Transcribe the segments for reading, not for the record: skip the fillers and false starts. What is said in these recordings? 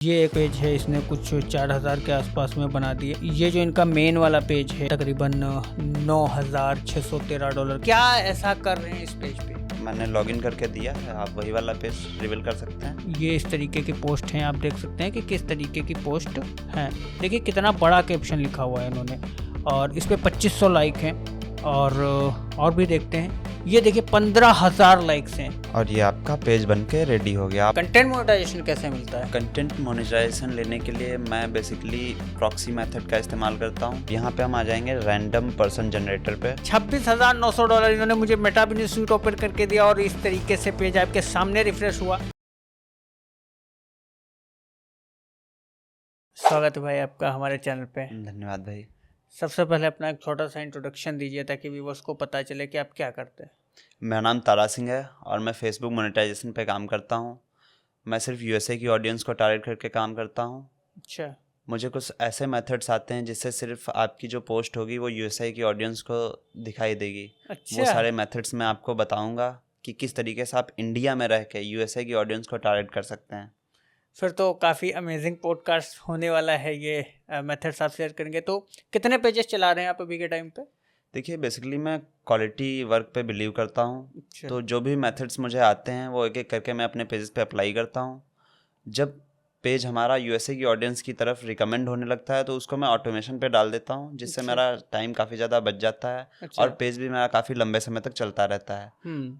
ये एक पेज है, इसने कुछ 4000 के आसपास में बना दिए। ये जो इनका मेन वाला पेज है तकरीबन $9,613। क्या ऐसा कर रहे हैं इस पेज पे? मैंने लॉगिन करके दिया है, आप वही वाला पेज रिवील कर सकते हैं। ये इस तरीके की पोस्ट हैं, आप देख सकते हैं कि किस तरीके की पोस्ट हैं। देखिए कितना बड़ा कैप्शन लिखा हुआ है इन्होंने, और इस पे 2500 लाइक हैं। और भी देखते हैं, ये देखिए 15,000 लाइक्स हैं। और ये आपका पेज बनके रेडी हो गया। कंटेंट मोनेटाइजेशन कैसे मिलता है? कंटेंट मोनेटाइजेशन लेने के लिए मैं बेसिकली प्रॉक्सी मेथड का इस्तेमाल करता हूँ। यहाँ पे हम आ जाएंगे रैंडम पर्सन जनरेटर पे। $26,900 इन्होंने मुझे मेटा बिजनेस सूट ओपन करके दिया, और इस तरीके से पेज आपके सामने रिफ्रेश हुआ। स्वागत है भाई आपका हमारे चैनल पे। धन्यवाद भाई। सबसे पहले अपना एक छोटा सा इंट्रोडक्शन दीजिए ताकि व्यूअर्स को पता चले कि आप क्या करते हैं। मेरा नाम तारा सिंह है और मैं फेसबुक मोनेटाइजेशन पे काम करता हूँ। मैं सिर्फ यूएसए की ऑडियंस को टारगेट करके काम करता हूँ। अच्छा, मुझे कुछ ऐसे मेथड्स आते हैं जिससे सिर्फ आपकी जो पोस्ट होगी वो यूएसए की ऑडियंस को दिखाई देगी। अच्छा। वो सारे मेथड्स मैं आपको बताऊंगा कि किस तरीके से आप इंडिया में रह के यूएसए की ऑडियंस को टारगेट कर सकते हैं। फिर तो काफ़ी अमेजिंग पॉडकास्ट होने वाला है। ये मेथड्स आप शेयर करेंगे तो कितने पेजेस चला रहे हैं आप अभी के टाइम पे? देखिए बेसिकली मैं क्वालिटी वर्क पे बिलीव करता हूँ। अच्छा। तो जो भी मेथड्स मुझे आते हैं वो एक एक करके मैं अपने पेजेस पे अप्लाई करता हूँ। जब पेज हमारा यूएसए की ऑडियंस की तरफ रिकमेंड होने लगता है तो उसको मैं ऑटोमेशन पे डाल देता हूँ, जिससे अच्छा। मेरा टाइम काफ़ी ज़्यादा बच जाता है। अच्छा। और पेज भी मेरा काफ़ी लंबे समय तक चलता रहता है।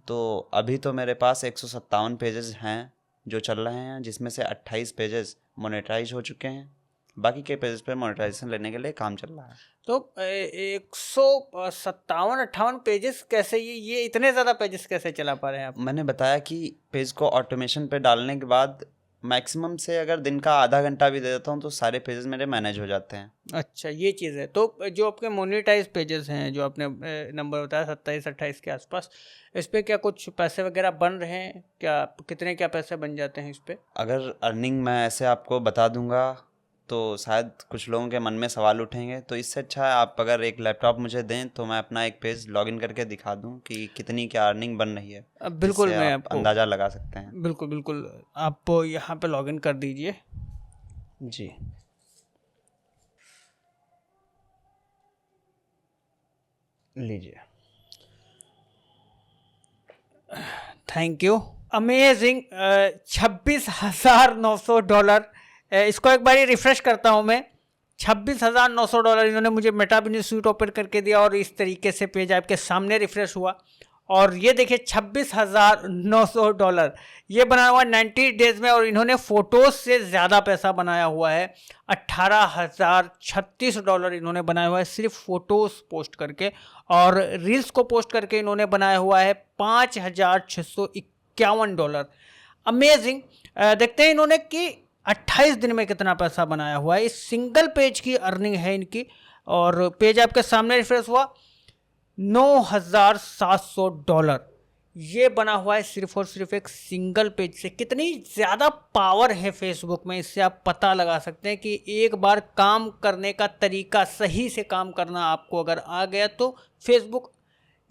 तो अभी तो मेरे पास 157 पेजेस हैं जो चल रहे हैं, जिसमें से 28 पेजेस मोनेटाइज हो चुके हैं। बाकी के पेजेस पे मोनेटाइजेशन लेने के लिए काम चल रहा है। तो 157-58 पेजेस कैसे, ये इतने ज़्यादा पेजेस कैसे चला पा रहे हैं आप? मैंने बताया कि पेज को ऑटोमेशन पे डालने के बाद मैक्सिमम से अगर दिन का आधा घंटा भी दे देता हूँ तो सारे पेजेस मेरे मैनेज हो जाते हैं। अच्छा, ये चीज़ है। तो जो आपके मोनेटाइज पेजेस हैं, जो आपने नंबर बताया 27-28 के आसपास, इस पे क्या कुछ पैसे वगैरह बन रहे हैं क्या? कितने क्या पैसे बन जाते हैं इस पे? अगर अर्निंग मैं ऐसे आपको बता दूंगा तो शायद कुछ लोगों के मन में सवाल उठेंगे, तो इससे अच्छा है आप अगर एक लैपटॉप मुझे दें तो मैं अपना एक पेज लॉगिन करके दिखा दूं कि कितनी क्या अर्निंग बन रही है। बिल्कुल, जिससे मैं आप आपको अंदाज़ा लगा सकते हैं। बिल्कुल बिल्कुल आप यहाँ पे लॉगिन कर दीजिए। जी लीजिए। Thank you. अमेजिंग। $26,900। इसको एक बार रिफ्रेश करता हूँ मैं। $26,900 इन्होंने मुझे मेटा बिजनेस सूट ओपन करके दिया, और इस तरीके से पेज आपके सामने रिफ्रेश हुआ। और ये देखिए $26,900 ये बनाया हुआ 90 डेज में, और इन्होंने फ़ोटोज़ से ज़्यादा पैसा बनाया हुआ है। $18,036 इन्होंने बनाया हुआ है सिर्फ फ़ोटोज़ पोस्ट करके, और रील्स को पोस्ट करके इन्होंने बनाया हुआ है $5,651। अमेजिंग। देखते हैं इन्होंने कि 28 दिन में कितना पैसा बनाया हुआ है। इस सिंगल पेज की अर्निंग है इनकी, और पेज आपके सामने रिफ्रेश हुआ $9,700 ये बना हुआ है सिर्फ और सिर्फ एक सिंगल पेज से। कितनी ज़्यादा पावर है फेसबुक में, इससे आप पता लगा सकते हैं कि एक बार काम करने का तरीका, सही से काम करना आपको अगर आ गया तो फेसबुक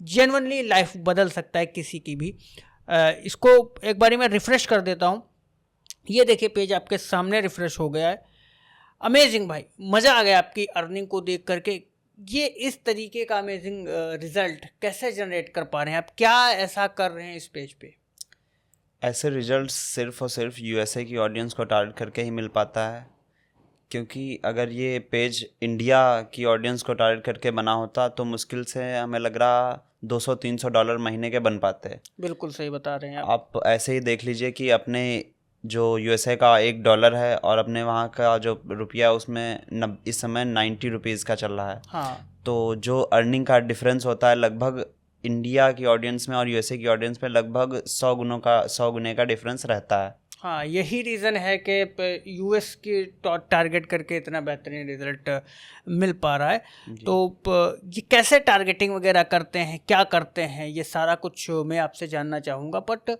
जेन्युइनली लाइफ बदल सकता है किसी की भी। इसको एक बारी मैं रिफ़्रेश कर देता हूँ। ये देखिए पेज आपके सामने रिफ़्रेश हो गया है। अमेजिंग भाई, मज़ा आ गया आपकी अर्निंग को देख करके। ये इस तरीके का अमेजिंग रिजल्ट कैसे जनरेट कर पा रहे हैं आप? क्या ऐसा कर रहे हैं इस पेज पे? ऐसे रिजल्ट्स सिर्फ और सिर्फ यूएसए की ऑडियंस को टारगेट करके ही मिल पाता है, क्योंकि अगर ये पेज इंडिया की ऑडियंस को टारगेट करके बना होता तो मुश्किल से हमें लग रहा $200-300 महीने के बन पाते। बिल्कुल सही बता रहे हैं आप ऐसे ही देख लीजिए कि अपने जो यूएसए का $1 है और अपने वहाँ का जो रुपया है उसमें इस समय 90 रुपीज़ का चल रहा है। हाँ, तो जो अर्निंग का डिफरेंस होता है लगभग इंडिया की ऑडियंस में और यूएसए की ऑडियंस में लगभग 100 गुने का डिफरेंस रहता है। हाँ, यही रीज़न है कि यूएस की टारगेट करके इतना बेहतरीन रिजल्ट मिल पा रहा है। तो ये कैसे टारगेटिंग वगैरह करते हैं, क्या करते हैं, ये सारा कुछ मैं आपसे जानना चाहूँगा। बट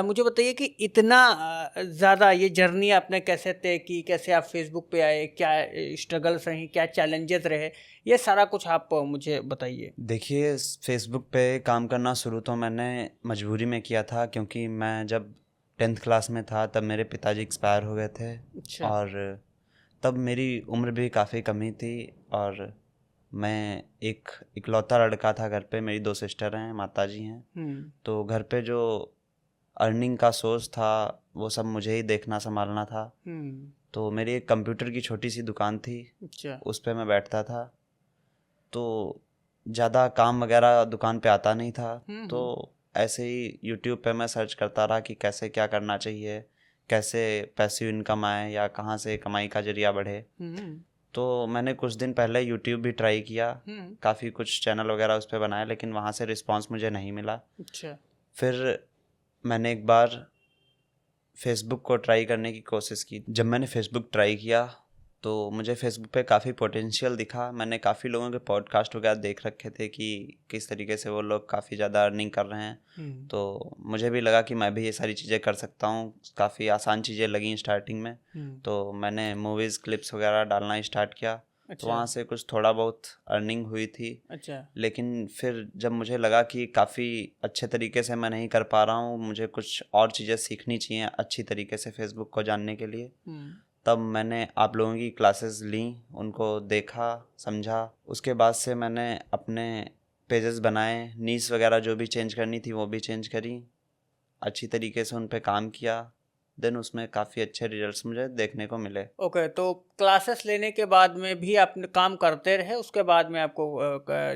मुझे बताइए कि इतना ज़्यादा ये जर्नी आपने कैसे तय की, कैसे आप फेसबुक पे आए, क्या स्ट्रगल्स रही, क्या चैलेंजेस रहे, ये सारा कुछ आप मुझे बताइए। देखिए फेसबुक पे काम करना शुरू तो मैंने मजबूरी में किया था, क्योंकि मैं जब 10th क्लास में था तब मेरे पिताजी एक्सपायर हो गए थे। अच्छा। और तब मेरी उम्र भी काफ़ी कम ही थी और मैं एक इकलौता लड़का था घर पे। मेरी 2 सिस्टर हैं, माताजी हैं, तो घर पे जो अर्निंग का सोर्स था वो सब मुझे ही देखना संभालना था। तो मेरी एक कंप्यूटर की छोटी सी दुकान थी, अच्छा। उस पे मैं बैठता था, तो ज़्यादा काम वगैरह दुकान पे आता नहीं था। तो ऐसे ही यूट्यूब पे मैं सर्च करता रहा कि कैसे क्या करना चाहिए, कैसे पैसिव इनकम आए या कहाँ से कमाई का जरिया बढ़े। तो मैंने कुछ दिन पहले यूट्यूब भी ट्राई किया, काफ़ी कुछ चैनल वगैरह उस पर बनाए, लेकिन वहाँ से रिस्पांस मुझे नहीं मिला। अच्छा। फिर मैंने एक बार फेसबुक को ट्राई करने की कोशिश की। जब मैंने फेसबुक ट्राई किया तो मुझे फेसबुक पे काफ़ी पोटेंशियल दिखा। मैंने काफ़ी लोगों के पॉडकास्ट वगैरह देख रखे थे कि किस तरीके से वो लोग काफ़ी ज़्यादा अर्निंग कर रहे हैं। तो मुझे भी लगा कि मैं भी ये सारी चीज़ें कर सकता हूँ। काफ़ी आसान चीज़ें लगी स्टार्टिंग में। तो मैंने मूवीज़ क्लिप्स वगैरह डालना स्टार्ट किया। तो वहाँ से कुछ थोड़ा बहुत अर्निंग हुई थी। अच्छा। लेकिन फिर जब मुझे लगा कि काफ़ी अच्छे तरीके से मैं नहीं कर पा रहा हूँ, मुझे कुछ और चीज़ें सीखनी चाहिए अच्छी तरीके से फेसबुक को जानने के लिए, तब मैंने आप लोगों की क्लासेस ली, उनको देखा, समझा। उसके बाद से मैंने अपने पेजेस बनाए, नीश वगैरह जो भी चेंज करनी थी वो भी चेंज करी, अच्छी तरीके से उन पे काम किया। देन उसमें काफ़ी अच्छे रिजल्ट्स मुझे देखने को मिले। ओके, तो क्लासेस लेने के बाद में भी आप काम करते रहे, उसके बाद में आपको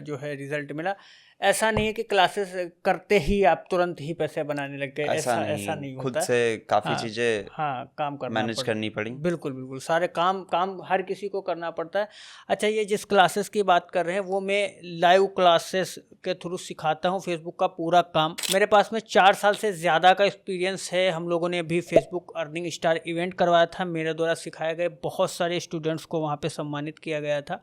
जो है रिजल्ट मिला? ऐसा नहीं है कि क्लासेस करते ही आप तुरंत ही पैसे बनाने लग गए, ऐसा नहीं खुद होता है। से काफ़ी हाँ, चीज़ें हाँ, काम करना मैनेज करनी पड़ी। बिल्कुल बिल्कुल, सारे काम हर किसी को करना पड़ता है। अच्छा, ये जिस क्लासेस की बात कर रहे हैं वो मैं लाइव क्लासेस के थ्रू सिखाता हूँ। फेसबुक का पूरा काम मेरे पास में 4 साल से ज़्यादा का एक्सपीरियंस है। हम लोगों ने भी फेसबुक अर्निंग स्टार इवेंट करवाया था, मेरे द्वारा सिखाए गए बहुत सारे स्टूडेंट्स को वहाँ पे सम्मानित किया गया था।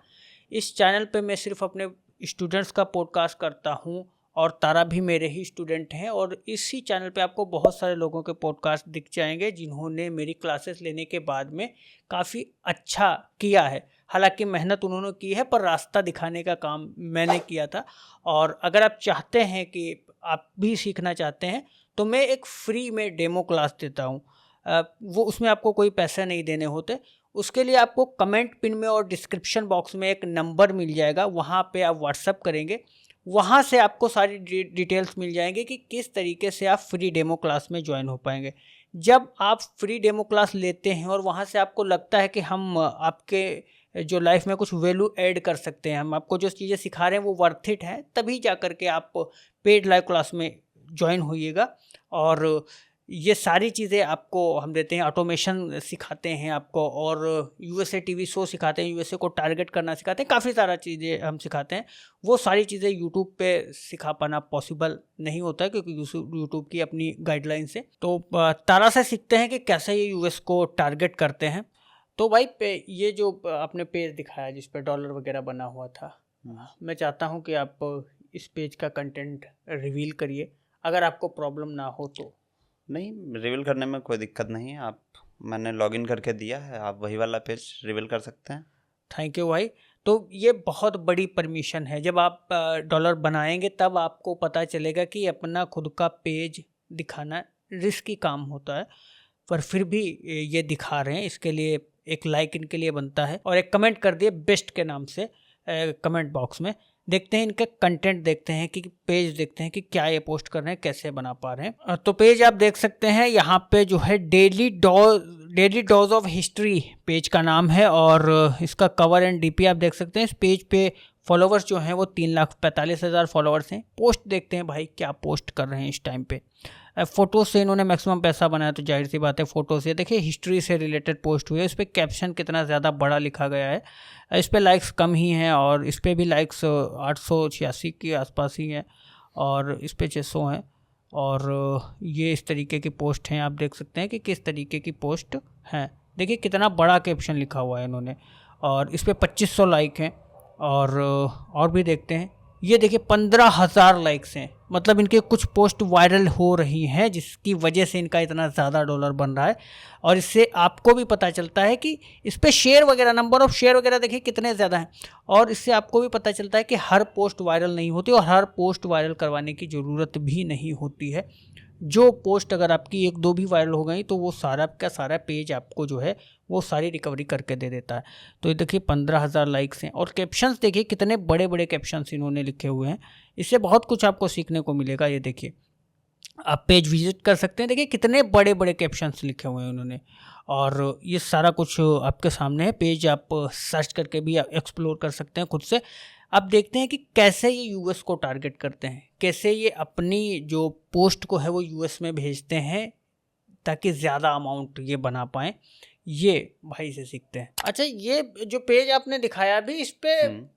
इस चैनल पे मैं सिर्फ अपने स्टूडेंट्स का पॉडकास्ट करता हूँ और तारा भी मेरे ही स्टूडेंट हैं, और इसी चैनल पे आपको बहुत सारे लोगों के पॉडकास्ट दिख जाएंगे जिन्होंने मेरी क्लासेस लेने के बाद में काफ़ी अच्छा किया है। हालांकि मेहनत उन्होंने की है, पर रास्ता दिखाने का काम मैंने किया था। और अगर आप चाहते हैं कि आप भी सीखना चाहते हैं तो मैं एक फ्री में डेमो क्लास देता हूँ। वो उसमें आपको कोई पैसे नहीं देने होते। उसके लिए आपको कमेंट पिन में और डिस्क्रिप्शन बॉक्स में एक नंबर मिल जाएगा, वहाँ पे आप व्हाट्सअप करेंगे, वहाँ से आपको सारी डिटेल्स मिल जाएंगे कि किस तरीके से आप फ्री डेमो क्लास में ज्वाइन हो पाएंगे। जब आप फ्री डेमो क्लास लेते हैं और वहाँ से आपको लगता है कि हम आपके जो लाइफ में कुछ वैल्यू ऐड कर सकते हैं, हम आपको जो चीज़ें सिखा रहे हैं वो वर्थ इट है, तभी जा कर के आप पेड लाइव क्लास में ज्वाइन होइएगा। और ये सारी चीज़ें आपको हम देते हैं, ऑटोमेशन सिखाते हैं आपको, और यूएसए टीवी शो सिखाते हैं, यूएसए को टारगेट करना सिखाते हैं, काफ़ी सारा चीज़ें हम सिखाते हैं। वो सारी चीज़ें यूट्यूब पे सिखा पाना पॉसिबल नहीं होता है क्योंकि यूट्यूब की अपनी गाइडलाइंस है। तो तारा से सीखते हैं कि कैसे ये यूएस को टारगेट करते हैं। तो भाई ये जो आपने पेज दिखाया जिस पे डॉलर वगैरह बना हुआ था, मैं चाहता हूँ कि आप इस पेज का कंटेंट रिवील करिए, अगर आपको प्रॉब्लम ना हो तो। नहीं, रिवील करने में कोई दिक्कत नहीं है। आप, मैंने लॉगिन करके दिया है, आप वही वाला पेज रिवील कर सकते हैं। थैंक यू भाई। तो ये बहुत बड़ी परमिशन है, जब आप डॉलर बनाएंगे तब आपको पता चलेगा कि अपना खुद का पेज दिखाना रिस्की काम होता है, पर फिर भी ये दिखा रहे हैं। इसके लिए एक लाइक इनके लिए बनता है, और एक कमेंट कर दिए बेस्ट के नाम से कमेंट बॉक्स में। देखते हैं इनके कंटेंट, देखते हैं कि पेज, देखते हैं कि क्या ये पोस्ट कर रहे हैं, कैसे बना पा रहे हैं। तो पेज आप देख सकते हैं यहाँ पे जो है daily dose of history page का नाम है, और इसका कवर एंड डीपी आप देख सकते हैं। इस पेज पे फॉलोवर्स जो हैं वो 3,45,000 फॉलोवर्स हैं। पोस्ट देखते हैं भाई क्या पोस्ट कर रहे हैं इस टाइम पे। फ़ोटो से इन्होंने मैक्सिमम पैसा बनाया, तो जाहिर सी बात है फ़ोटो से। देखिए हिस्ट्री से रिलेटेड पोस्ट हुई है, इस पर कैप्शन कितना ज़्यादा बड़ा लिखा गया है। इस पर लाइक्स कम ही हैं, और इस पर भी लाइक्स 886 के आसपास ही हैं, और इस पर 600 हैं। और ये इस तरीके की पोस्ट हैं, आप देख सकते हैं कि किस तरीके की पोस्ट हैं। देखिए कितना बड़ा कैप्शन लिखा हुआ है इन्होंने, और इस पर 2500 लाइक हैं। और भी देखते हैं, ये देखिए 15,000 लाइक्स हैं। मतलब इनके कुछ पोस्ट वायरल हो रही हैं जिसकी वजह से इनका इतना ज़्यादा डॉलर बन रहा है। और इससे आपको भी पता चलता है कि इस पर शेयर वगैरह, नंबर ऑफ़ शेयर वगैरह देखिए कितने ज़्यादा हैं। और इससे आपको भी पता चलता है कि हर पोस्ट वायरल नहीं होती, और हर पोस्ट वायरल करवाने की ज़रूरत भी नहीं होती है। जो पोस्ट अगर आपकी एक दो भी वायरल हो गई तो वो सारा का सारा पेज आपको जो है वो सारी रिकवरी करके दे देता है। तो ये देखिए 15,000 लाइक्स हैं और कैप्शंस देखिए कितने बड़े बड़े कैप्शंस इन्होंने लिखे हुए हैं। इससे बहुत कुछ आपको सीखने को मिलेगा। ये देखिए आप पेज विजिट कर सकते हैं, देखिए कितने बड़े बड़े कैप्शंस लिखे हुए हैं उन्होंने और ये सारा कुछ आपके सामने है। पेज आप सर्च करके भी एक्सप्लोर कर सकते हैं खुद से। अब देखते हैं कि कैसे ये यूएस को टारगेट करते हैं, कैसे ये अपनी जो पोस्ट को है वो यूएस में भेजते हैं ताकि ज़्यादा अमाउंट ये बना पाएँ। ये भाई से सीखते हैं। अच्छा, ये जो पेज आपने दिखाया अभी, इस पे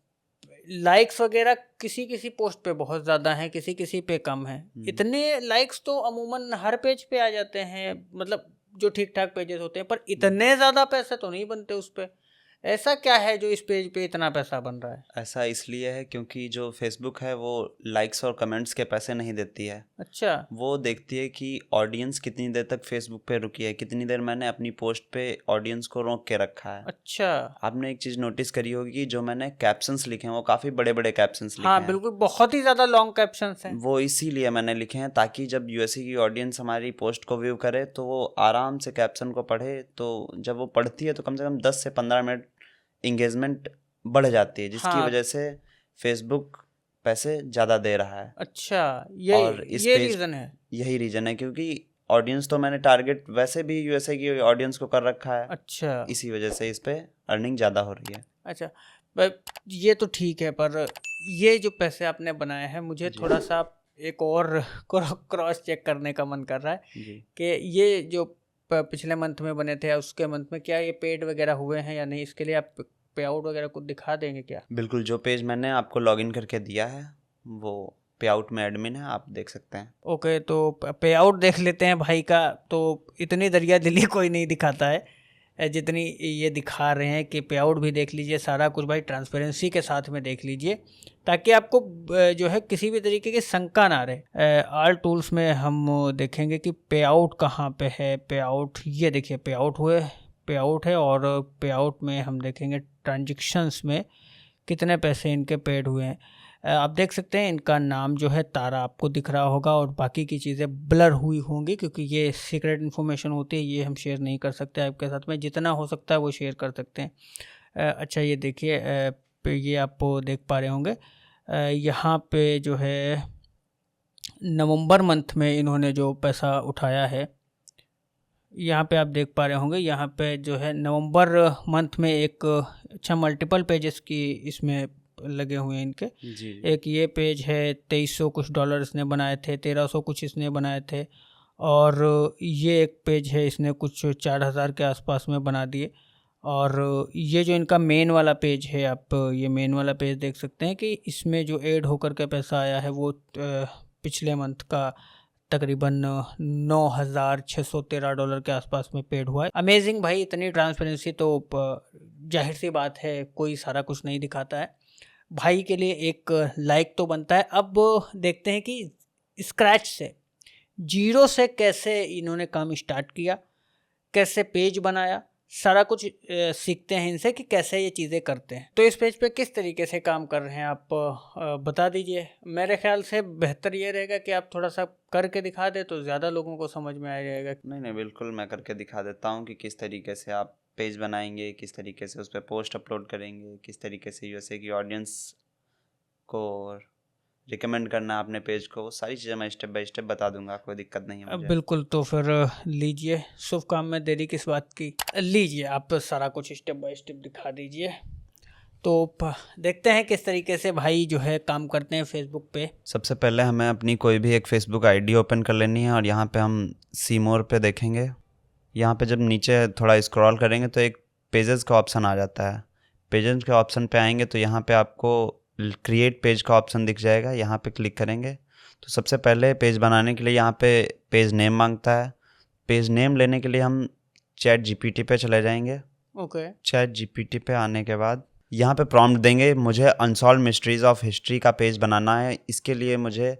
लाइक्स वगैरह किसी किसी पोस्ट पे बहुत ज़्यादा हैं, किसी किसी पे कम है। इतने लाइक्स तो अमूमन हर पेज पे आ जाते हैं, मतलब जो ठीक ठाक पेजेस होते हैं, पर इतने ज़्यादा पैसे तो नहीं बनते उस पे। ऐसा क्या है जो इस पेज पे इतना पैसा बन रहा है? ऐसा इसलिए है क्योंकि जो फेसबुक है वो लाइक्स और कमेंट्स के पैसे नहीं देती है। अच्छा, वो देखती है कि ऑडियंस कितनी देर तक फेसबुक पे रुकी है, कितनी देर मैंने अपनी पोस्ट पे ऑडियंस को रोक के रखा है। अच्छा। आपने एक चीज़ नोटिस करी होगी कि जो मैंने कैप्शंस लिखे हैं वो काफ़ी बड़े बड़े कैप्शंस लिखे हाँ हैं। बिल्कुल, बहुत ही ज़्यादा लॉन्ग कैप्शंस हैं। वो इसीलिए मैंने लिखे हैं ताकि जब यूएसए की ऑडियंस हमारी पोस्ट को व्यू करे तो वो आराम से कैप्शन को पढ़े। तो जब वो पढ़ती है तो कम से कम 10 से 15 मिनट इंगेजमेंट बढ़ जाती है, जिसकी हाँ। वजह से फेसबुक पैसे ज़्यादा दे रहा है। अच्छा, और इस ये पेज रीज़न है। यही रीज़न है क्योंकि ऑडियंस तो मैंने टारगेट वैसे भी यूएसए की ऑडियंस को कर रखा है। अच्छा, इसी वजह से इस पे अर्निंग ज़्यादा हो रही है। अच्छा। ये तो ठीक है, पर ये जो पैसे आपने बनाए हैं, मुझे थोड़ा सा एक और क्रॉस चेक करने का मन कर रहा है जी। कि ये जो पिछले मंथ में बने थे या उसके मंथ में, क्या ये पेड वगैरह हुए हैं या नहीं? इसके लिए आप पे आउट वगैरह कुछ दिखा देंगे क्या? बिल्कुल, जो पेज मैंने आपको लॉगिन करके दिया है वो पे आउट में एडमिन है, आप देख सकते हैं। ओके, तो पे आउट देख लेते हैं भाई का। तो इतनी दरिया दिली कोई नहीं दिखाता है जितनी ये दिखा रहे हैं कि पे आउट भी देख लीजिए, सारा कुछ भाई ट्रांसपेरेंसी के साथ में देख लीजिए ताकि आपको जो है किसी भी तरीके की शंका ना रहे। ऑल टूल्स में हम देखेंगे कि पे आउट कहाँ पे है। पे आउट, ये देखिए पे आउट हुए, पे आउट है, और पे आउट में हम देखेंगे ट्रांजेक्शन्स में कितने पैसे इनके पेड हुए हैं। आप देख सकते हैं इनका नाम जो है तारा आपको दिख रहा होगा और बाकी की चीज़ें ब्लर हुई होंगी क्योंकि ये सीक्रेट इन्फॉर्मेशन होती है, ये हम शेयर नहीं कर सकते आपके साथ में। जितना हो सकता है वो शेयर कर सकते हैं। अच्छा, ये देखिए ये आप देख पा रहे होंगे यहाँ पे जो है नवंबर मंथ में इन्होंने जो पैसा उठाया है, यहाँ पे आप देख पा रहे होंगे। यहाँ पे जो है नवंबर मंथ में एक अच्छा मल्टीपल पेजेस की इसमें लगे हुए हैं इनके। जी। एक ये पेज है, 2300 कुछ डॉलर इसने बनाए थे, 1300 कुछ इसने बनाए थे, और ये एक पेज है इसने कुछ 4000 के आसपास में बना दिए। और ये जो इनका मेन वाला पेज है, आप ये मेन वाला पेज देख सकते हैं कि इसमें जो ऐड होकर के पैसा आया है वो पिछले मंथ का तकरीबन $9,613 के आसपास में पेड हुआ है। अमेजिंग भाई, इतनी ट्रांसपेरेंसी तो जाहिर सी बात है कोई सारा कुछ नहीं दिखाता है। भाई के लिए एक लाइक तो बनता है। अब देखते हैं कि स्क्रैच से, जीरो से कैसे इन्होंने काम स्टार्ट किया, कैसे पेज बनाया, सारा कुछ सीखते हैं इनसे कि कैसे ये चीज़ें करते हैं। तो इस पेज पे किस तरीके से काम कर रहे हैं आप बता दीजिए। मेरे ख्याल से बेहतर ये रहेगा कि आप थोड़ा सा करके दिखा दें तो ज़्यादा लोगों को समझ में आ जाएगा। नहीं, बिल्कुल मैं करके दिखा देता हूँ कि किस तरीके से आप पेज बनाएंगे, किस तरीके से उस पर पोस्ट अपलोड करेंगे, किस तरीके से यूएसए की ऑडियंस को रिकमेंड करना है अपने पेज को। सारी चीज़ें मैं स्टेप बाय स्टेप बता दूंगा, कोई दिक्कत नहीं है मुझे। बिल्कुल, तो फिर लीजिए, शुभ काम में देरी किस बात की। लीजिए आप सारा कुछ स्टेप बाय स्टेप दिखा दीजिए। तो देखते हैं किस तरीके से भाई जो है काम करते हैं फेसबुक पे। सबसे पहले हमें अपनी कोई भी एक फेसबुक आईडी ओपन कर लेनी है और यहाँ पे हम सी मोर पे देखेंगे। यहाँ पे जब नीचे थोड़ा स्क्रॉल करेंगे तो एक पेजेस का ऑप्शन आ जाता है। पेजेस के ऑप्शन पे आएंगे तो यहाँ पे आपको क्रिएट पेज का ऑप्शन दिख जाएगा, यहाँ पे क्लिक करेंगे तो सबसे पहले पेज बनाने के लिए यहाँ पे पेज नेम मांगता है। पेज नेम लेने के लिए हम चैट जीपीटी पे चले जाएंगे। ओके। चैट जीपीटी पे आने के बाद यहाँ पे प्रॉम्प्ट देंगे, मुझे अनसॉल्व मिस्ट्रीज ऑफ हिस्ट्री का पेज बनाना है, इसके लिए मुझे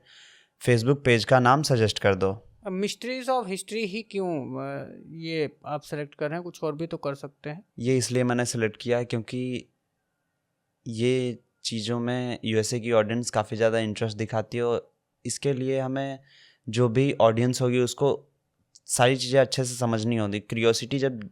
फेसबुक पेज का नाम सजेस्ट कर दो। मिस्ट्रीज ऑफ हिस्ट्री ही क्यों ये आप सेलेक्ट कर रहे हैं? कुछ और भी तो कर सकते हैं। ये इसलिए मैंने सेलेक्ट किया है क्योंकि ये चीज़ों में यूएसए की ऑडियंस काफ़ी ज़्यादा इंटरेस्ट दिखाती है और इसके लिए हमें जो भी ऑडियंस होगी उसको सारी चीज़ें अच्छे से समझनी होती। जब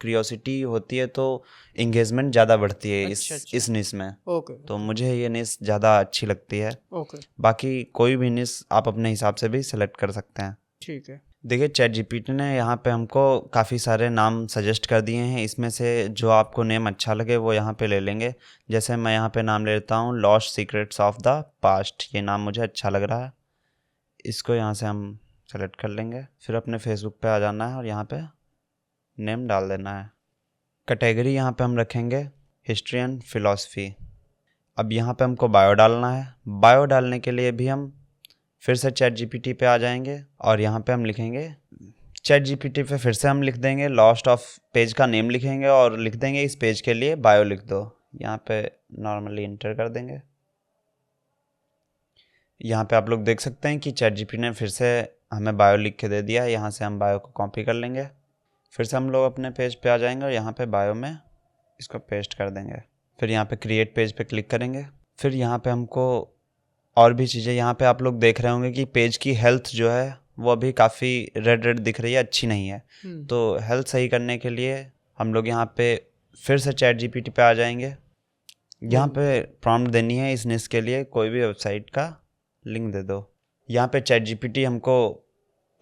क्रियोसिटी होती है तो इंगेजमेंट ज़्यादा बढ़ती है इस निश में। ओके। तो मुझे ये निश ज़्यादा अच्छी लगती है। ओके, बाकी कोई भी निश आप अपने हिसाब से भी सेलेक्ट कर सकते हैं। ठीक है। देखिए ChatGPT ने यहाँ पे हमको काफ़ी सारे नाम सजेस्ट कर दिए हैं। इसमें से जो आपको नेम अच्छा लगे वो यहाँ पे ले लेंगे। जैसे मैं यहाँ पे नाम ले लेता हूँ lost secrets of the past. ये नाम मुझे अच्छा लग रहा है, इसको यहाँ से हम सेलेक्ट कर लेंगे। फिर अपने फेसबुक पे आ जाना है और यहाँ पे नेम डाल देना है। कैटेगरी यहाँ पे हम रखेंगे हिस्ट्री एंड फिलॉसफी। अब यहाँ पे हमको बायो डालना है। बायो डालने के लिए भी हम फिर से ChatGPT पे आ जाएंगे और यहाँ पे हम लिखेंगे ChatGPT पे फिर से हम लिख देंगे लॉस्ट ऑफ पेज का नेम लिखेंगे और लिख देंगे इस पेज के लिए बायो लिख दो। यहाँ पे नॉर्मली इंटर कर देंगे। यहाँ पे आप लोग देख सकते हैं कि ChatGPT ने फिर से हमें बायो लिख के दे दिया है। यहाँ से हम बायो को कॉपी कर लेंगे। फिर से हम लोग अपने पेज पे आ जाएंगे और यहाँ पे बायो में इसको पेस्ट कर देंगे। फिर यहाँ पे क्रिएट पेज पे क्लिक करेंगे। फिर यहाँ पे हमको और भी चीज़ें, यहाँ पे आप लोग देख रहे होंगे कि पेज की हेल्थ जो है वो अभी काफ़ी रेड दिख रही है, अच्छी नहीं है। तो हेल्थ सही करने के लिए हम लोग यहाँ पे फिर से ChatGPT पे आ जाएंगे। यहाँ पे प्रॉम्प्ट देनी है इस निश के लिए, कोई भी वेबसाइट का लिंक दे दो। यहाँ पे ChatGPT हमको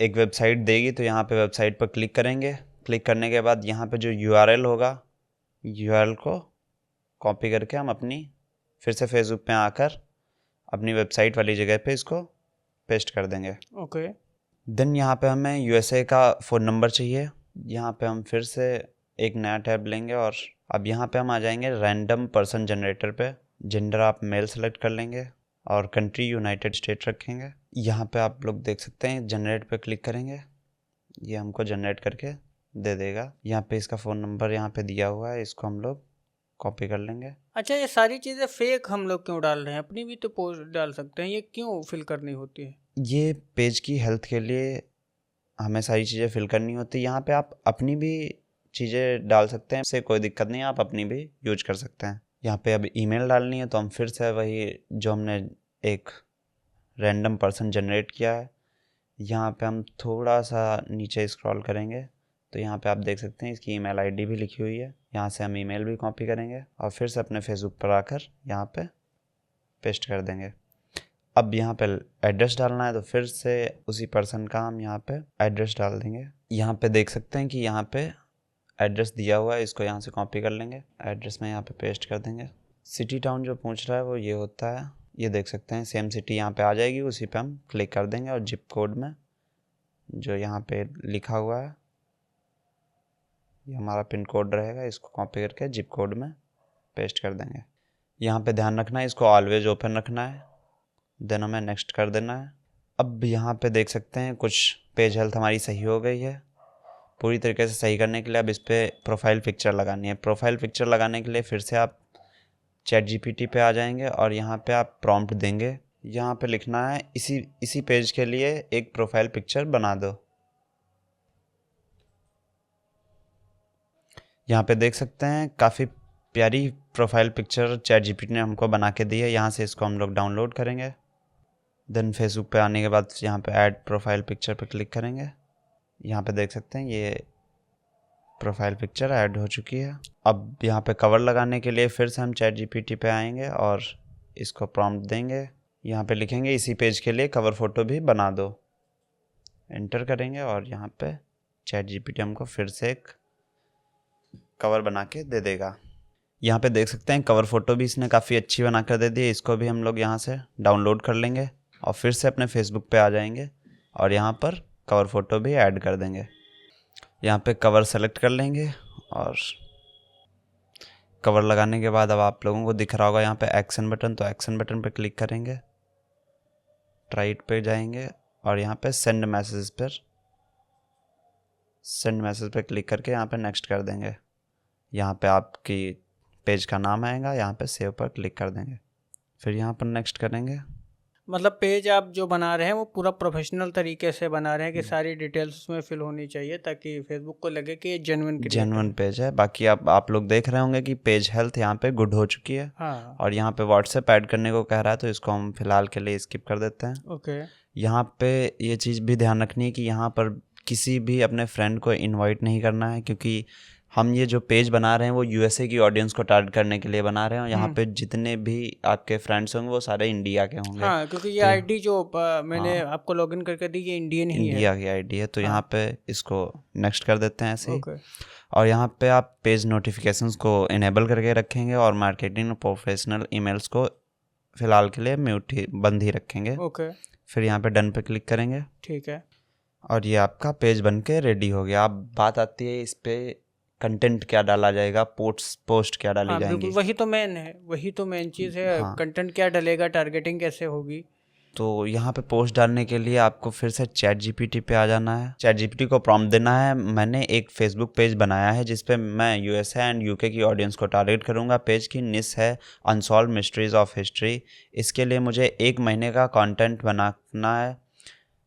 एक वेबसाइट देगी, तो यहाँ पे वेबसाइट पर क्लिक करेंगे। क्लिक करने के बाद यहाँ पे जो URL होगा, URL को कॉपी करके हम अपनी फिर से फेसबुक पे आकर अपनी वेबसाइट वाली जगह पे इसको पेस्ट कर देंगे। ओके। देन यहाँ पे हमें USA का फ़ोन नंबर चाहिए। यहाँ पे हम फिर से एक नया टैब लेंगे और अब यहाँ पे हम आ जाएंगे रैंडम पर्सन जनरेटर पे। जेंडर आप मेल सेलेक्ट कर लेंगे और कंट्री यूनाइटेड स्टेट रखेंगे। यहाँ पे आप लोग देख सकते हैं जनरेट पे क्लिक करेंगे, ये हमको जनरेट करके दे देगा। यहाँ पे इसका फ़ोन नंबर यहाँ पे दिया हुआ है, इसको हम लोग कॉपी कर लेंगे। अच्छा, ये सारी चीज़ें फेक हम लोग क्यों डाल रहे हैं? अपनी भी तो पोस्ट डाल सकते हैं, ये क्यों फिल करनी होती है? ये पेज की हेल्थ के लिए हमें सारी चीज़ें फिल करनी होती है। यहाँ पे आप अपनी भी चीज़ें डाल सकते हैं, इससे कोई दिक्कत नहीं है, आप अपनी भी यूज कर सकते हैं। यहाँ पे अब ईमेल डालनी है, तो हम फिर से वही जो हमने एक रैंडम पर्सन जनरेट किया है, यहाँ पे हम थोड़ा सा नीचे स्क्रॉल करेंगे तो यहाँ पे आप देख सकते हैं इसकी ईमेल आईडी भी लिखी हुई है। यहाँ से हम ईमेल भी कॉपी करेंगे और फिर से अपने फेसबुक पर आकर यहाँ पे पेस्ट कर देंगे। अब यहाँ पे एड्रेस डालना है, तो फिर से उसी पर्सन का हम यहाँ पे एड्रेस डाल देंगे। यहाँ पे देख सकते हैं कि यहाँ पे एड्रेस दिया हुआ है, इसको यहाँ से कॉपी कर लेंगे, एड्रेस में यहाँ पे पेस्ट कर देंगे। सिटी टाउन जो पूछ रहा है वो ये होता है, ये देख सकते हैं सेम सिटी यहाँ पे आ जाएगी, उसी पे हम क्लिक कर देंगे और जिप कोड में जो यहाँ पे लिखा हुआ है ये हमारा पिन कोड रहेगा, इसको कॉपी करके जिप कोड में पेस्ट कर देंगे। यहाँ पे ध्यान रखना है इसको ऑलवेज ओपन रखना है, देन हमें नेक्स्ट कर देना है। अब यहाँ पे देख सकते हैं कुछ पेज हेल्थ हमारी सही हो गई है। पूरी तरीके से सही करने के लिए अब इस पर प्रोफाइल पिक्चर लगानी है। प्रोफाइल पिक्चर लगाने के लिए फिर से आप ChatGPT पे आ जाएंगे और यहाँ पे आप प्रॉम्प्ट देंगे। यहाँ पे लिखना है इसी पेज के लिए एक प्रोफाइल पिक्चर बना दो। यहाँ पे देख सकते हैं काफ़ी प्यारी प्रोफाइल पिक्चर ChatGPT ने हमको बना के दी है। यहाँ से इसको हम लोग डाउनलोड करेंगे। देन फेसबुक पे आने के बाद यहाँ पे ऐड प्रोफाइल पिक्चर पे क्लिक करेंगे। यहाँ पे देख सकते हैं ये प्रोफाइल पिक्चर ऐड हो चुकी है। अब यहाँ पे कवर लगाने के लिए फिर से हम ChatGPT पे आएंगे और इसको प्रॉम्प्ट देंगे। यहाँ पे लिखेंगे इसी पेज के लिए कवर फ़ोटो भी बना दो, एंटर करेंगे और यहाँ पे ChatGPT हमको फिर से एक कवर बना के दे देगा। यहाँ पे देख सकते हैं कवर फ़ोटो भी इसने काफ़ी अच्छी बना कर दे दी है। इसको भी हम लोग यहाँ से डाउनलोड कर लेंगे और फिर से अपने फेसबुक पे आ जाएंगे और यहाँ पर कवर फ़ोटो भी ऐड कर देंगे। यहाँ पे कवर सेलेक्ट कर लेंगे और कवर लगाने के बाद अब आप लोगों को दिख रहा होगा यहाँ पे एक्शन बटन, तो एक्शन बटन पे क्लिक करेंगे, राइट पे जाएंगे और यहाँ पे सेंड मैसेज पे क्लिक करके यहाँ पे नेक्स्ट कर देंगे। यहाँ पे आपकी पेज का नाम आएगा, यहाँ पे सेव पर क्लिक कर देंगे, फिर यहाँ पर नेक्स्ट करेंगे। मतलब पेज आप जो बना रहे हैं वो पूरा प्रोफेशनल तरीके से बना रहे हैं कि सारी डिटेल्स उसमें फिल होनी चाहिए ताकि फेसबुक को लगे कि ये जेन्युइन पेज है। बाकी आप लोग देख रहे होंगे कि पेज हेल्थ यहाँ पे गुड हो चुकी है। हाँ। और यहाँ पे व्हाट्सएप ऐड करने को कह रहा है, तो इसको हम फिलहाल के लिए स्किप कर देते हैं। ओके। यहाँ पे ये चीज़ भी ध्यान रखनी है कि यहाँ पर किसी भी अपने फ्रेंड को इनवाइट नहीं करना है, क्योंकि हम ये जो पेज बना रहे हैं वो यूएसए की ऑडियंस को टारगेट करने के लिए बना रहे हैं। यहाँ पे जितने भी आपके फ्रेंड्स होंगे वो सारे इंडिया के होंगे। हाँ, क्योंकि ये आईडी जो मैंने आपको लॉगिन करके दी ये इंडियन ही है, इंडिया की आईडी है। तो यहाँ पे इसको नेक्स्ट कर देते हैं ऐसे ही। ओके। और यहाँ पे आप पेज नोटिफिकेशंस को इनेबल करके रखेंगे और मार्केटिंग और प्रोफेशनल ईमेल्स को फ़िलहाल के लिए बंद ही रखेंगे। ओके, फिर यहाँ पे डन पे क्लिक करेंगे। ठीक है। और ये आपका पेज बन के रेडी हो गया। अब बात आती है इस पे कंटेंट क्या डाला जाएगा, पोस्ट क्या डाली जाएंगी। बिल्कुल, वही तो मेन चीज़ है। कंटेंट क्या डलेगा, टारगेटिंग कैसे होगी। तो यहाँ पे पोस्ट डालने के लिए आपको फिर से चैट जीपीटी पे आ जाना है। चैट जीपीटी को प्रॉम्प्ट देना है। मैंने एक फेसबुक पेज बनाया है जिसपे मैं यूएसए एंड यूके की ऑडियंस को टारगेट करूँगा। पेज की निश है अनसॉल्व मिस्ट्रीज ऑफ हिस्ट्री। इसके लिए मुझे 1 महीने का कंटेंट बनाना है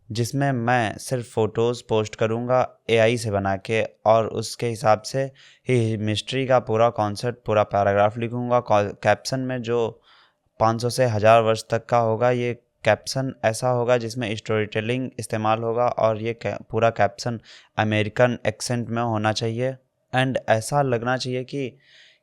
जिसमें मैं सिर्फ फ़ोटोज़ पोस्ट करूँगा एआई से बना के, और उसके हिसाब से ही मिस्ट्री का पूरा कॉन्सेप्ट, पूरा पैराग्राफ लिखूँगा। कैप्शन में जो 500 से 1000 वर्ष तक का होगा, ये कैप्शन ऐसा होगा जिसमें स्टोरी टेलिंग इस्तेमाल होगा, और ये पूरा कैप्शन अमेरिकन एक्सेंट में होना चाहिए एंड ऐसा लगना चाहिए कि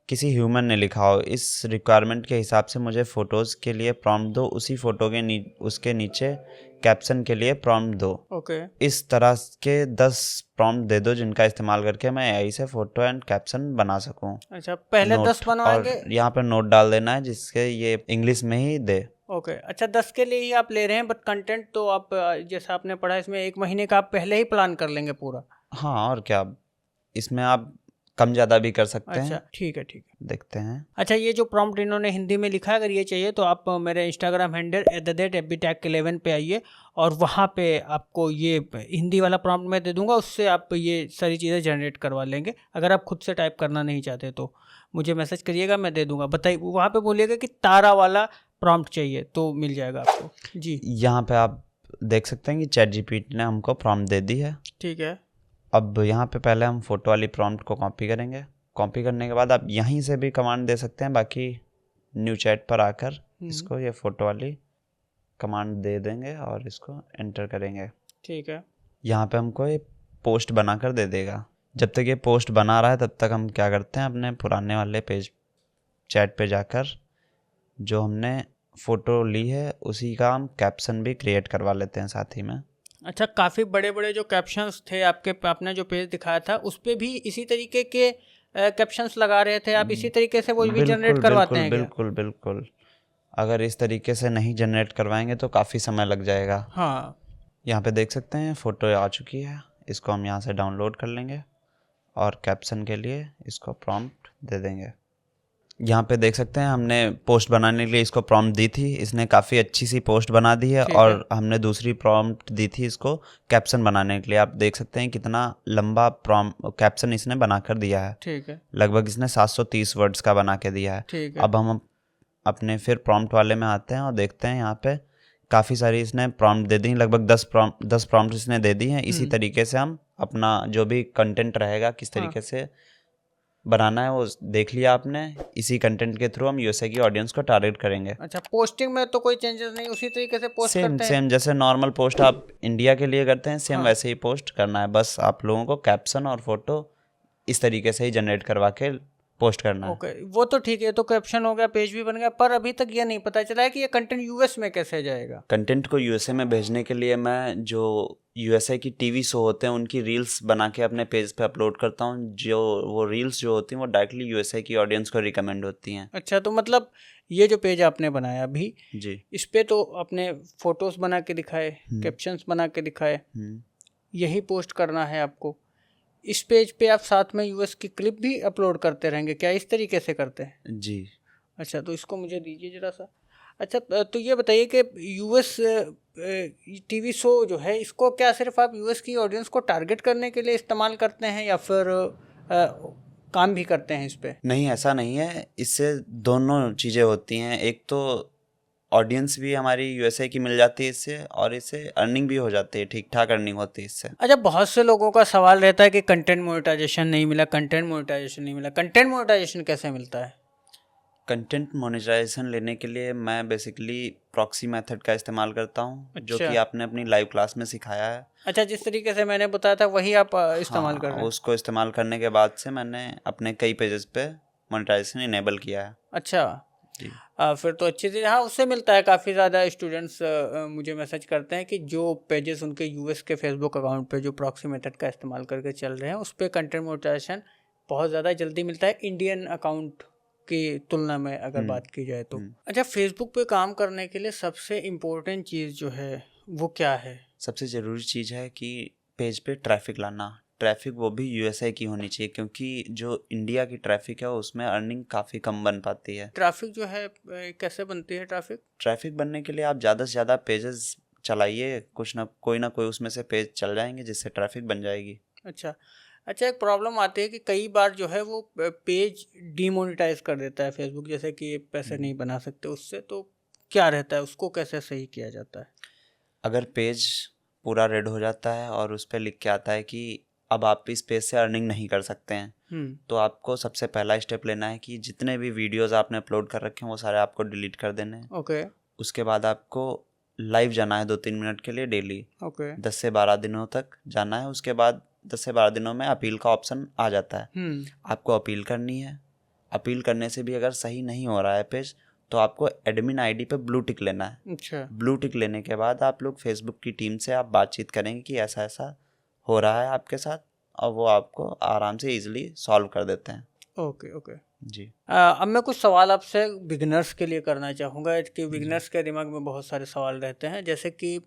किसी ह्यूमन ने लिखा हो। इस रिक्वायरमेंट के हिसाब से मुझे फ़ोटोज़ के लिए प्रॉम्प्ट दो, उसी फ़ोटो के उसके नीचे कैप्शन के लिए प्रॉम्प्ट दो। ओके। इस तरह के 10 प्रॉम्प्ट दे दो जिनका इस्तेमाल करके मैं एआई से फ़ोटो एंड कैप्शन बना सकूं। अच्छा, पहले 10 बनवाएंगे और यहाँ पर नोट डाल देना है जिसके ये इंग्लिश में ही दे। ओके। अच्छा, 10 के लिए ही आप ले रहे हैं, बट कंटेंट तो आप जैसा आपने पढ़ा इसमें 1 महीने का आप पहले ही प्लान कर लेंगे पूरा। हाँ, और क्या, इसमें आप कम ज़्यादा भी कर सकते हैं। अच्छा, ठीक है। देखते हैं। अच्छा, ये जो प्रॉम्प्ट इन्होंने हिंदी में लिखा है, अगर ये चाहिए तो आप मेरे इंस्टाग्राम हैंडल @FBTech11 पे आइए और वहाँ पे आपको ये हिंदी वाला प्रॉम्प्ट मैं दे दूंगा, उससे आप ये सारी चीज़ें जनरेट करवा लेंगे। अगर आप खुद से टाइप करना नहीं चाहते तो मुझे मैसेज करिएगा, मैं दे दूंगा। बताइए, वहाँ पे बोलिएगा कि तारा वाला प्रॉम्प्ट चाहिए तो मिल जाएगा आपको जी। यहाँ पे आप देख सकते हैं कि चैट जीपीटी ने हमको प्रॉम्प्ट दे दी है। ठीक है। अब यहाँ पे पहले हम फ़ोटो वाली प्रॉम्प्ट को कॉपी करेंगे। कॉपी करने के बाद आप यहीं से भी कमांड दे सकते हैं, बाकी न्यू चैट पर आकर इसको ये फ़ोटो वाली कमांड दे देंगे और इसको एंटर करेंगे। ठीक है। यहाँ पे हमको ये पोस्ट बनाकर दे देगा। जब तक ये पोस्ट बना रहा है तब तक हम क्या करते हैं, अपने पुराने वाले पेज चैट पे जाकर जो हमने फ़ोटो ली है उसी का हम कैप्शन भी क्रिएट करवा लेते हैं साथ ही में। अच्छा, काफ़ी बड़े बड़े जो कैप्शंस थे आपने जो पेज दिखाया था उस पर भी इसी तरीके के कैप्शंस लगा रहे थे आप? इसी तरीके से वो भी जनरेट करवाते हैं क्या? बिल्कुल। अगर इस तरीके से नहीं जनरेट करवाएंगे तो काफ़ी समय लग जाएगा। हाँ, यहाँ पे देख सकते हैं फ़ोटो आ चुकी है। इसको हम यहाँ से डाउनलोड कर लेंगे और कैप्शन के लिए इसको प्रॉम्प्ट दे देंगे। यहाँ पे देख सकते हैं हमने पोस्ट बनाने के लिए इसको प्रॉम्प्ट दी थी, इसने काफ़ी अच्छी सी पोस्ट बना दी है। और हमने दूसरी प्रॉम्प्ट दी थी इसको कैप्शन बनाने के लिए। आप देख सकते हैं कितना लंबा कैप्शन इसने बना कर दिया है। ठीक है। लगभग इसने 730 वर्ड्स का बना के दिया है। ठीक है। अब हम अपने फिर प्रॉम्प्ट वाले में आते हैं और देखते हैं यहाँ पे काफ़ी सारी इसने प्रॉम्प्ट दे दी, लगभग 10 प्रॉम्प्ट इसने दे दी हैं। इसी तरीके से हम अपना जो भी कंटेंट रहेगा किस तरीके से बनाना है वो देख लिया आपने। इसी कंटेंट के थ्रू हम यूएसए की ऑडियंस को टारगेट करेंगे। अच्छा, पोस्टिंग में तो कोई चेंजेस नहीं, उसी तरीके से पोस्ट करते हैं? सेम जैसे नॉर्मल पोस्ट आप इंडिया के लिए करते हैं सेम वैसे ही पोस्ट करना है। बस आप लोगों को कैप्शन और फोटो इस तरीके से ही जनरेट करवा के पोस्ट करना है। ओके, वो तो ठीक है, तो कैप्शन हो गया, पेज भी बन गया, पर अभी तक ये नहीं पता चला है कि ये कंटेंट यूएस में कैसे जाएगा। कंटेंट को यूएसए में भेजने के लिए मैं जो यूएसए की टीवी शो होते हैं उनकी रील्स बना के अपने पेज पे अपलोड करता हूँ। जो वो रील्स जो होती हैं वो डायरेक्टली यूएसए की ऑडियंस को रिकमेंड होती हैं। अच्छा, तो मतलब ये जो पेज आपने बनाया अभी जी, इस पे तो आपने फोटोज बना के दिखाए, कैप्शंस बना के दिखाए, यही पोस्ट करना है आपको। इस पेज पे आप साथ में यूएस की क्लिप भी अपलोड करते रहेंगे क्या? इस तरीके से करते हैं? जी। अच्छा, तो इसको मुझे दीजिए ज़रा सा। अच्छा, तो ये बताइए कि यूएस टीवी शो जो है इसको क्या सिर्फ आप यूएस की ऑडियंस को टारगेट करने के लिए इस्तेमाल करते हैं या फिर काम भी करते हैं इस पे? नहीं, ऐसा नहीं है। इससे दोनों चीज़ें होती हैं। एक तो ऑडियंस भी हमारी यूएसए की मिल जाती है इससे, और इससे अर्निंग भी हो जाती है, ठीक ठाक अर्निंग होती है इससे। अच्छा, बहुत से लोगों का सवाल रहता है कि कंटेंट मोनेटाइजेशन नहीं मिला, कंटेंट मोनेटाइजेशन नहीं मिला। कंटेंट मोनेटाइजेशन कैसे मिलता है? कंटेंट मोनेटाइजेशन लेने के लिए मैं बेसिकली प्रॉक्सी मेथड का इस्तेमाल करता हूँ, जो अच्छा। कि आपने अपनी लाइव क्लास में सिखाया है। अच्छा, जिस तरीके से मैंने बताया था वही आप इस्तेमाल कर हाँ, रहे हैं? उसको इस्तेमाल करने के बाद से मैंने अपने कई पेजेस पे मोनेटाइजेशन इनेबल किया है। अच्छा। जी। फिर तो अच्छी चीज़। हाँ, उससे मिलता है। काफ़ी ज़्यादा स्टूडेंट्स मुझे मैसेज करते हैं कि जो पेजेस उनके यूएस के फेसबुक अकाउंट पे जो प्रॉक्सी मेथड का इस्तेमाल करके चल रहे हैं, उस पे कंटेंट मोनेटाइजेशन बहुत ज़्यादा जल्दी मिलता है इंडियन अकाउंट की तुलना में अगर बात की जाए तो। अच्छा, फेसबुक पे काम करने के लिए सबसे इम्पोर्टेंट चीज़ जो है वो क्या है? सबसे ज़रूरी चीज़ है कि पेज पे ट्रैफिक लाना। ट्रैफिक वो भी यूएसए की होनी चाहिए, क्योंकि जो इंडिया की ट्रैफिक है उसमें अर्निंग काफ़ी कम बन पाती है। ट्रैफिक जो है कैसे बनती है ट्रैफिक? ट्रैफिक बनने के लिए आप ज़्यादा से ज़्यादा पेजेस चलाइए, कुछ ना कोई उसमें से पेज चल जाएंगे जिससे ट्रैफिक बन जाएगी। अच्छा। अच्छा, एक प्रॉब्लम आती है कि कई बार जो है वो पेज डीमोनेटाइज कर देता है फेसबुक, जैसे कि पैसे नहीं बना सकते उससे, तो क्या रहता है, उसको कैसे सही किया जाता है? अगर पेज पूरा रेड हो जाता है और उस पर लिख के आता है कि अब आप इस पेज से अर्निंग नहीं कर सकते हैं, तो आपको सबसे पहला स्टेप लेना है कि जितने भी वीडियोस आपने अपलोड कर रखे हैं वो सारे आपको डिलीट कर देने हैं। ओके। उसके बाद आपको लाइव जाना है 2-3 मिनट के लिए डेली, ओके। 10 से 12 दिनों तक जाना है। उसके बाद 10 से 12 दिनों में अपील का ऑप्शन आ जाता है। आपको अपील करनी है। अपील करने से भी अगर सही नहीं हो रहा है पेज, तो आपको एडमिन आईडी पे ब्लू टिक लेना है। अच्छा। ब्लू टिक लेने के बाद आप लोग फेसबुक की टीम से आप बातचीत करेंगे कि ऐसा ऐसा हो रहा है आपके साथ, और वो आपको आराम से इजीली सॉल्व कर देते हैं। ओके। ओके। जी। अब मैं कुछ सवाल आपसे बिगिनर्स के लिए करना चाहूँगा कि बिगिनर्स के दिमाग में बहुत सारे सवाल रहते हैं, जैसे कि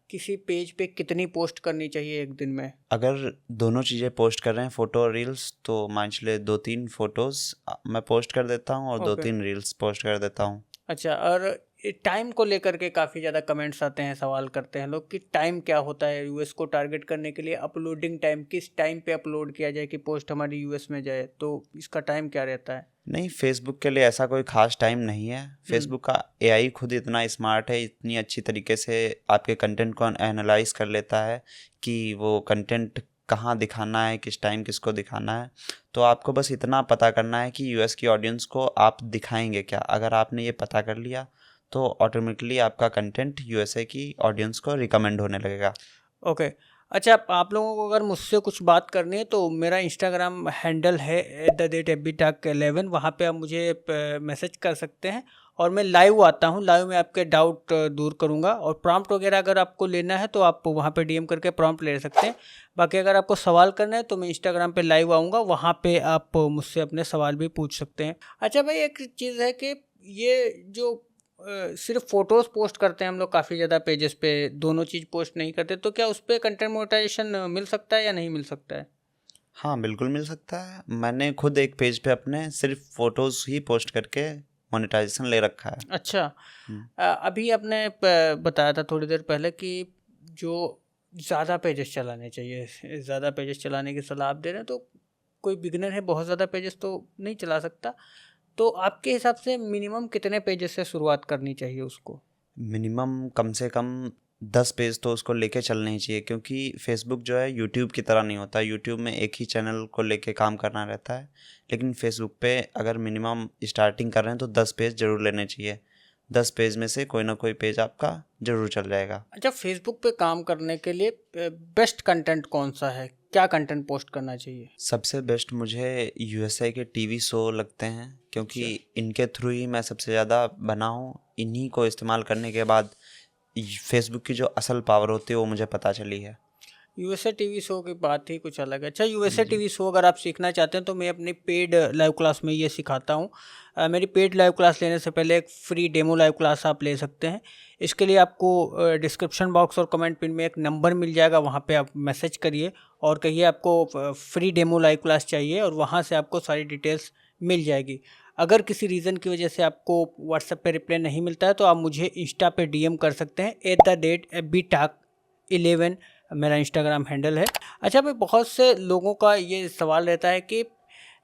किसी पेज पे कितनी पोस्ट करनी चाहिए एक दिन में? अगर दोनों चीज़ें पोस्ट कर रहे हैं, फ़ोटो और रील्स, तो मान चलिए 2-3 फ़ोटोज़ मैं पोस्ट कर देता हूँ और ओके। 2-3 रील्स पोस्ट कर देता हूँ। अच्छा, और टाइम को लेकर के काफ़ी ज़्यादा कमेंट्स आते हैं, सवाल करते हैं लोग कि टाइम क्या होता है यूएस को टारगेट करने के लिए? अपलोडिंग टाइम, किस टाइम पे अपलोड किया जाए कि पोस्ट हमारी यूएस में जाए, तो इसका टाइम क्या रहता है? नहीं, फेसबुक के लिए ऐसा कोई ख़ास टाइम नहीं है। फेसबुक का एआई खुद इतना स्मार्ट है, इतनी अच्छी तरीके से आपके कंटेंट को एनालाइज कर लेता है कि वो कंटेंट कहाँ दिखाना है, किस टाइम किसको दिखाना है। तो आपको बस इतना पता करना है कि यूएस की ऑडियंस को आप दिखाएंगे क्या। अगर आपने ये पता कर लिया तो ऑटोमेटिकली आपका कंटेंट यूएसए की ऑडियंस को रिकमेंड होने लगेगा। ओके। अच्छा, आप लोगों को अगर मुझसे कुछ बात करनी है तो मेरा इंस्टाग्राम हैंडल है @abtak11, वहाँ पे आप मुझे मैसेज कर सकते हैं और मैं लाइव आता हूँ। लाइव में आपके डाउट दूर करूँगा, और प्रॉम्प्ट वगैरह अगर आपको लेना है तो आप वहाँ पे डीएम करके प्रॉम्प्ट ले सकते हैं। बाकी अगर आपको सवाल करना है तो मैं इंस्टाग्राम पे लाइव आऊँगा, वहाँ पे आप मुझसे अपने सवाल भी पूछ सकते हैं। अच्छा भाई, एक चीज़ है कि ये जो सिर्फ फोटोज़ पोस्ट करते हैं हम लोग काफ़ी ज़्यादा पेजेस पे, दोनों चीज़ पोस्ट नहीं करते, तो क्या उस पर कंटेंट मोनेटाइजेशन मिल सकता है या नहीं मिल सकता है? हाँ, बिल्कुल मिल सकता है। मैंने खुद एक पेज पे अपने सिर्फ फ़ोटोज़ ही पोस्ट करके मोनेटाइजेशन ले रखा है। अच्छा। अभी आपने बताया था थोड़ी देर पहले कि जो ज़्यादा पेजेस चलाने चाहिए, ज़्यादा पेजेस चलाने की सलाह आप दे रहे हैं, तो कोई बिगिनर है बहुत ज़्यादा पेजेस तो नहीं चला सकता, तो आपके हिसाब से मिनिमम कितने पेजेस से शुरुआत करनी चाहिए उसको? मिनिमम कम से कम 10 पेज तो उसको लेके चलने ही चाहिए, क्योंकि फेसबुक जो है यूट्यूब की तरह नहीं होता। यूट्यूब में एक ही चैनल को लेके काम करना रहता है, लेकिन फेसबुक पे अगर मिनिमम स्टार्टिंग कर रहे हैं तो 10 पेज ज़रूर लेने चाहिए। 10 पेज में से कोई ना कोई पेज आपका ज़रूर चल जाएगा। अच्छा, फेसबुक पे काम करने के लिए बेस्ट कंटेंट कौन सा है? क्या कंटेंट पोस्ट करना चाहिए? सबसे बेस्ट मुझे यूएसए के टीवी शो लगते हैं, क्योंकि इनके थ्रू ही मैं सबसे ज़्यादा बना हूँ। इन्हीं को इस्तेमाल करने के बाद फेसबुक की जो असल पावर होती है वो मुझे पता चली है। यूएसए टीवी शो की बात ही कुछ अलग है। अच्छा, यूएसए टीवी शो अगर आप सीखना चाहते हैं तो मैं अपनी पेड लाइव क्लास में ये सिखाता हूँ। मेरी पेड लाइव क्लास लेने से पहले एक फ्री डेमो लाइव क्लास आप ले सकते हैं। इसके लिए आपको डिस्क्रिप्शन बॉक्स और कमेंट पिन में एक नंबर मिल जाएगा, वहाँ पे आप मैसेज करिए और कहिए आपको फ्री डेमो लाइव क्लास चाहिए, और वहाँ से आपको सारी डिटेल्स मिल जाएगी। अगर किसी रीज़न की वजह से आपको व्हाट्सएप पे रिप्लाई नहीं मिलता है तो आप मुझे इंस्टा पे डीएम कर सकते हैं @abtak11 मेरा इंस्टाग्राम हैंडल है। अच्छा भाई, बहुत से लोगों का ये सवाल रहता है कि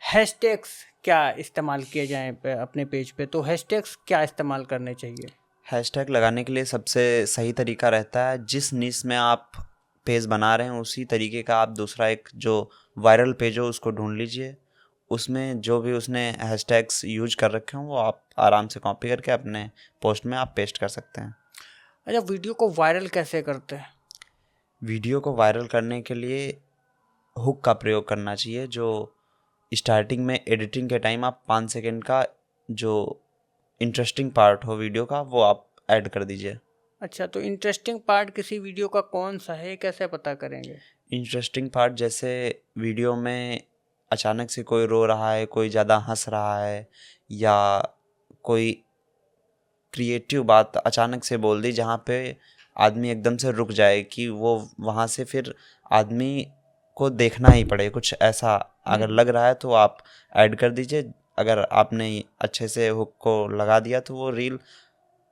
हैशटैग्स क्या इस्तेमाल किए जाएं अपने पेज पे, तो हैशटैग्स क्या इस्तेमाल करने चाहिए? हैशटैग लगाने के लिए सबसे सही तरीका रहता है, जिस निश में आप पेज बना रहे हैं उसी तरीके का आप दूसरा एक जो वायरल पेज हो उसको ढूंढ लीजिए, उसमें जो भी उसने हैशटैग्स यूज कर रखे हों वो आप आराम से कॉपी करके अपने पोस्ट में आप पेस्ट कर सकते हैं। अच्छा, वीडियो को वायरल कैसे करते हैं? वीडियो को वायरल करने के लिए हुक का प्रयोग करना चाहिए, जो स्टार्टिंग में एडिटिंग के टाइम आप 5 सेकंड का जो इंटरेस्टिंग पार्ट हो वीडियो का वो आप ऐड कर दीजिए। अच्छा, तो इंटरेस्टिंग पार्ट किसी वीडियो का कौन सा है, कैसे पता करेंगे? इंटरेस्टिंग पार्ट जैसे वीडियो में अचानक से कोई रो रहा है, कोई ज़्यादा हंस रहा है, या कोई क्रिएटिव बात अचानक से बोल दी जहाँ पे आदमी एकदम से रुक जाए कि वो वहाँ से फिर आदमी को देखना ही पड़े, कुछ ऐसा अगर लग रहा है तो आप ऐड कर दीजिए। अगर आपने अच्छे से हुक को लगा दिया तो वो रील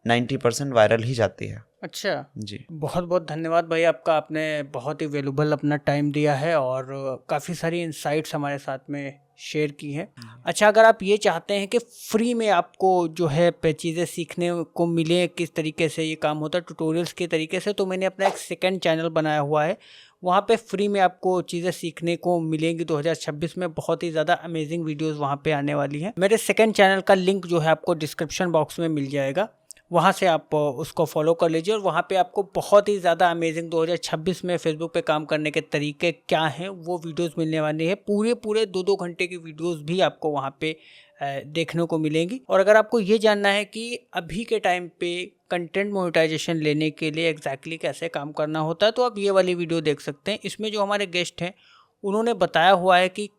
90% वायरल ही जाती है। अच्छा जी, बहुत बहुत धन्यवाद भाई आपका, आपने बहुत ही वैल्यूबल अपना टाइम दिया है और काफ़ी सारी इंसाइट्स हमारे साथ में शेयर की हैं। अच्छा, अगर आप ये चाहते हैं कि फ्री में आपको जो है चीज़ें सीखने को मिले, किस तरीके से ये काम होता है ट्यूटोरियल्स के तरीके से, तो मैंने अपना एक सेकंड चैनल बनाया हुआ है, वहाँ पे फ्री में आपको चीज़ें सीखने को मिलेंगी। 2026 में बहुत ही ज़्यादा अमेजिंग वीडियोस वहाँ पे आने वाली हैं। मेरे सेकंड चैनल का लिंक जो है आपको डिस्क्रिप्शन बॉक्स में मिल जाएगा, वहाँ से आप उसको फॉलो कर लीजिए और वहाँ पे आपको बहुत ही ज़्यादा अमेजिंग 2026 में फेसबुक पे काम करने के तरीके क्या हैं वो वीडियोस मिलने वाली है। पूरे 2-2 घंटे की वीडियोस भी आपको वहाँ पे देखने को मिलेंगी। और अगर आपको ये जानना है कि अभी के टाइम पे कंटेंट मोनेटाइजेशन लेने के लिए एग्जैक्टली कैसे काम करना होता है, तो आप ये वाली वीडियो देख सकते हैं। इसमें जो हमारे गेस्ट हैं उन्होंने बताया हुआ है कि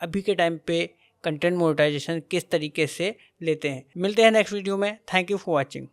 अभी के टाइम पे कंटेंट मोनेटाइजेशन किस तरीके से लेते हैं। मिलते हैं नेक्स्ट वीडियो में। Thank you for watching.